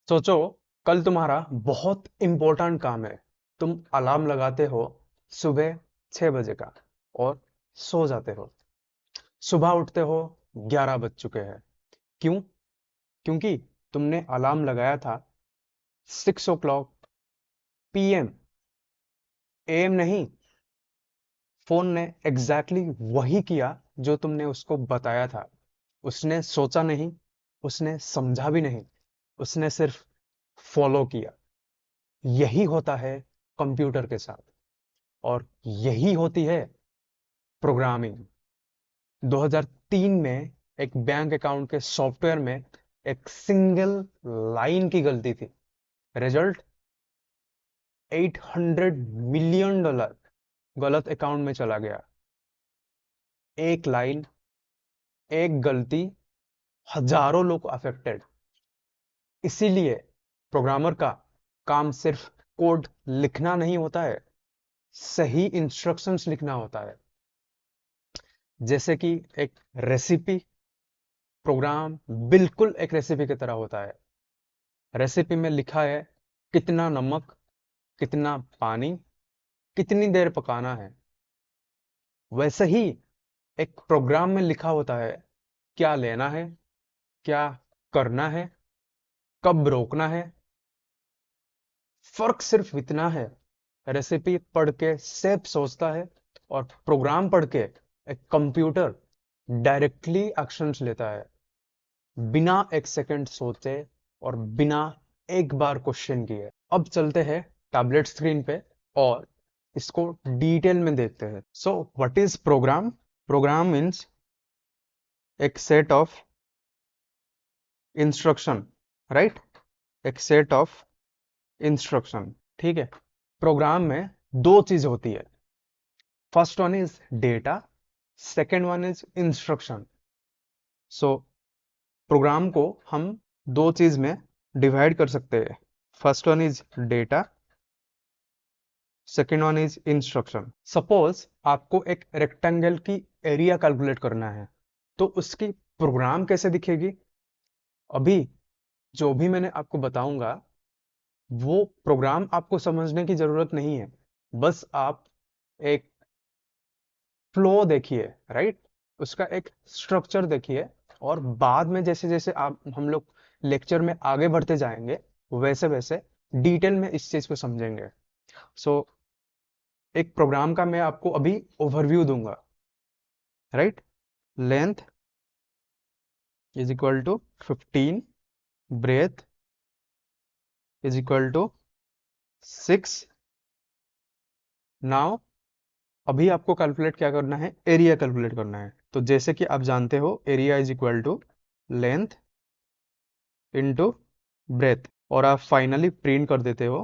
सोचो, कल तुम्हारा बहुत इंपॉर्टेंट काम है। तुम अलार्म लगाते हो सुबह 6 बजे का और सो जाते हो। सुबह उठते हो 11 बज चुके हैं। क्यों? क्योंकि तुमने अलार्म लगाया था 6 o'clock PM। AM नहीं। फोन ने एग्जैक्टली वही किया जो तुमने उसको बताया था। उसने सोचा नहीं, उसने समझा भी नहीं, उसने सिर्फ फॉलो किया। यही होता है कंप्यूटर के साथ, और यही होती है प्रोग्रामिंग। 2003 में एक बैंक अकाउंट के सॉफ्टवेयर में एक सिंगल लाइन की गलती थी। रिजल्ट $800 मिलियन गलत अकाउंट में चला गया। एक लाइन, एक गलती, हजारों लोग अफेक्टेड। इसीलिए प्रोग्रामर का काम सिर्फ कोड लिखना नहीं होता है, सही इंस्ट्रक्शंस लिखना होता है। जैसे कि एक रेसिपी, प्रोग्राम बिल्कुल एक रेसिपी की तरह होता है। रेसिपी में लिखा है कितना नमक, कितना पानी, कितनी देर पकाना है। वैसे ही एक प्रोग्राम में लिखा होता है क्या लेना है, क्या करना है, कब रोकना है। फर्क सिर्फ इतना है, रेसिपी पढ़ के सेफ सोचता है और प्रोग्राम पढ़ के एक कंप्यूटर डायरेक्टली एक्शंस लेता है, बिना एक सेकंड सोचे और बिना एक बार क्वेश्चन किए। अब चलते हैं टैबलेट स्क्रीन पे और इसको डिटेल में देखते हैं। So what is program? Program means एक सेट ऑफ इंस्ट्रक्शन, राइट? एक सेट ऑफ इंस्ट्रक्शन, ठीक है। प्रोग्राम में दो चीज होती है। First one is data, second one is instruction. So program को हम दो चीज में डिवाइड कर सकते हैं। First one is data, second one is instruction. Suppose आपको एक रेक्टेंगल की एरिया कैलकुलेट करना है, तो उसकी प्रोग्राम कैसे दिखेगी? अभी जो भी मैंने आपको बताऊंगा वो प्रोग्राम आपको समझने की जरूरत नहीं है। बस आप एक फ्लो देखिए, राइट? उसका एक स्ट्रक्चर देखिए, और बाद में जैसे जैसे आप हम लोग लेक्चर में आगे बढ़ते जाएंगे वैसे वैसे डिटेल में इस चीज को समझेंगे। सो एक प्रोग्राम का मैं आपको अभी ओवरव्यू दूंगा, right? Length is equal to 15, breadth is equal to 6। Now अभी आपको कैलकुलेट क्या करना है? एरिया कैलकुलेट करना है। तो जैसे कि आप जानते हो area is equal to length into breadth, और आप फाइनली प्रिंट कर देते हो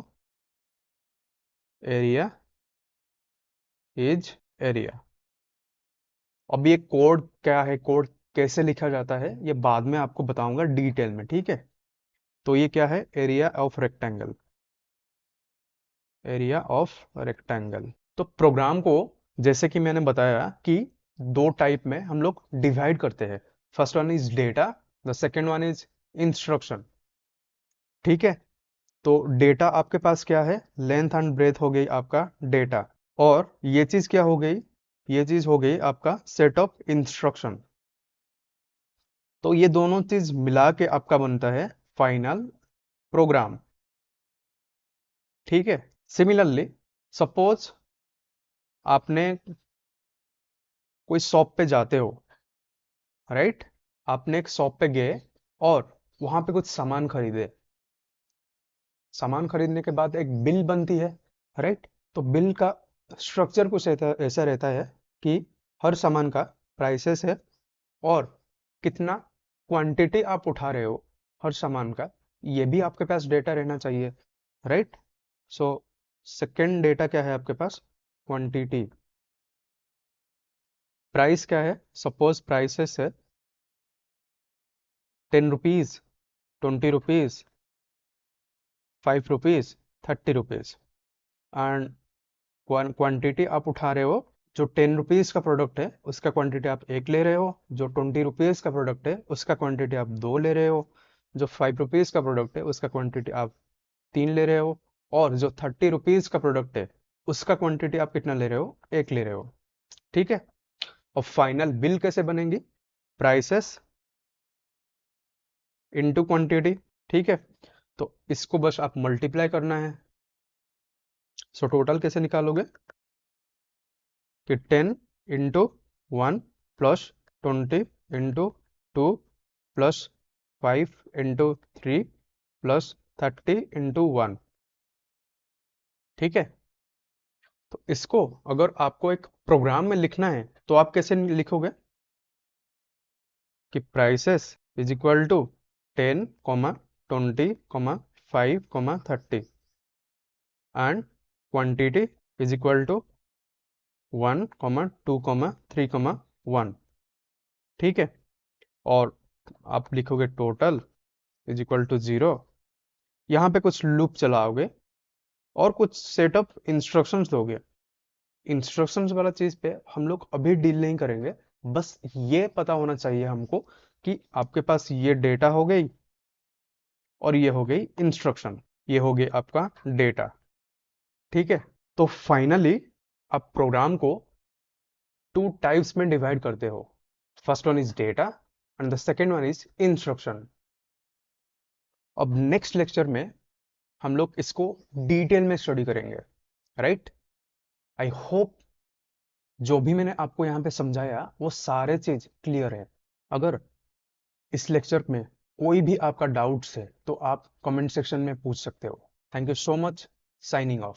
एरिया इज एरिया। अब ये कोड क्या है, कोड कैसे लिखा जाता है, ये बाद में आपको बताऊंगा डिटेल में, ठीक है? तो ये क्या है? Area of rectangle, area of rectangle. तो प्रोग्राम को जैसे कि मैंने बताया कि दो टाइप में हम लोग डिवाइड करते हैं। First one is data, the second one is instruction, ठीक है? तो डेटा आपके पास क्या है? लेंथ एंड ब्रेथ हो गई आपका डेटा, और ये चीज क्या हो गई? ये चीज हो गई आपका सेट ऑफ इंस्ट्रक्शन। तो ये दोनों चीज मिला के आपका बनता है फाइनल प्रोग्राम, ठीक है? सिमिलरली सपोज आपने कोई शॉप पे जाते हो, राइट? आपने एक शॉप पे गए और वहां पे कुछ सामान खरीदे। सामान खरीदने के बाद एक बिल बनती है, राइट? तो बिल का स्ट्रक्चर कुछ ऐसा रहता है कि हर सामान का प्राइसेस है, और कितना क्वांटिटी आप उठा रहे हो हर सामान का, ये भी आपके पास डेटा रहना चाहिए, राइट? सो सेकेंड डेटा क्या है आपके पास? क्वांटिटी। प्राइस क्या है? सपोज प्राइसेस है 10 rupees, 20 rupees, 5 rupees, 30 rupees. And quantity आप उठा रहे हो, जो 10 रुपीज का प्रोडक्ट है उसका क्वांटिटी आप एक ले रहे हो, जो 20 रुपीज का प्रोडक्ट है उसका क्वांटिटी आप दो ले रहे हो। जो 5 रुपीज का प्रोडक्ट है उसका क्वांटिटी आप 3 ले रहे हो, और जो 30 रुपीज का प्रोडक्ट है उसका क्वांटिटी आप कितना ले रहे हो, 1 ले रहे हो। ठीक है। और फाइनल बिल कैसे बनेंगी, प्राइसेस इनटू क्वांटिटी। ठीक है। तो इसको बस आप मल्टीप्लाई करना है। सो टोटल कैसे निकालोगे कि 10 into 1 plus 20 into 2 plus 5 into 3 plus 30 into 1। ठीक है। तो इसको अगर आपको एक प्रोग्राम में लिखना है तो आप कैसे लिखोगे कि prices is equal to 10, 20, 5, 30 and quantity is equal to 1, 2, 3, 1। ठीक है। और आप लिखोगे टोटल इज इक्वल टू 0। यहाँ पे कुछ लूप चलाओगे और कुछ सेटअप इंस्ट्रक्शंस दोगे। इंस्ट्रक्शंस वाला चीज पे हम लोग अभी डील नहीं करेंगे। बस ये पता होना चाहिए हमको कि आपके पास ये डेटा हो गई और ये हो गई इंस्ट्रक्शन, ये हो गई आपका डेटा। ठीक है। तो फाइनली आप प्रोग्राम को 2 टाइप्स में डिवाइड करते हो। First one is data and the second one is instruction. अब नेक्स्ट लेक्चर में हम लोग इसको डिटेल में स्टडी करेंगे। राइट। आई होप जो भी मैंने आपको यहाँ पे समझाया वो सारे चीज क्लियर है। अगर इस लेक्चर में कोई भी आपका डाउट्स है तो आप कमेंट सेक्शन में पूछ सकते हो। Thank you so much. Signing off.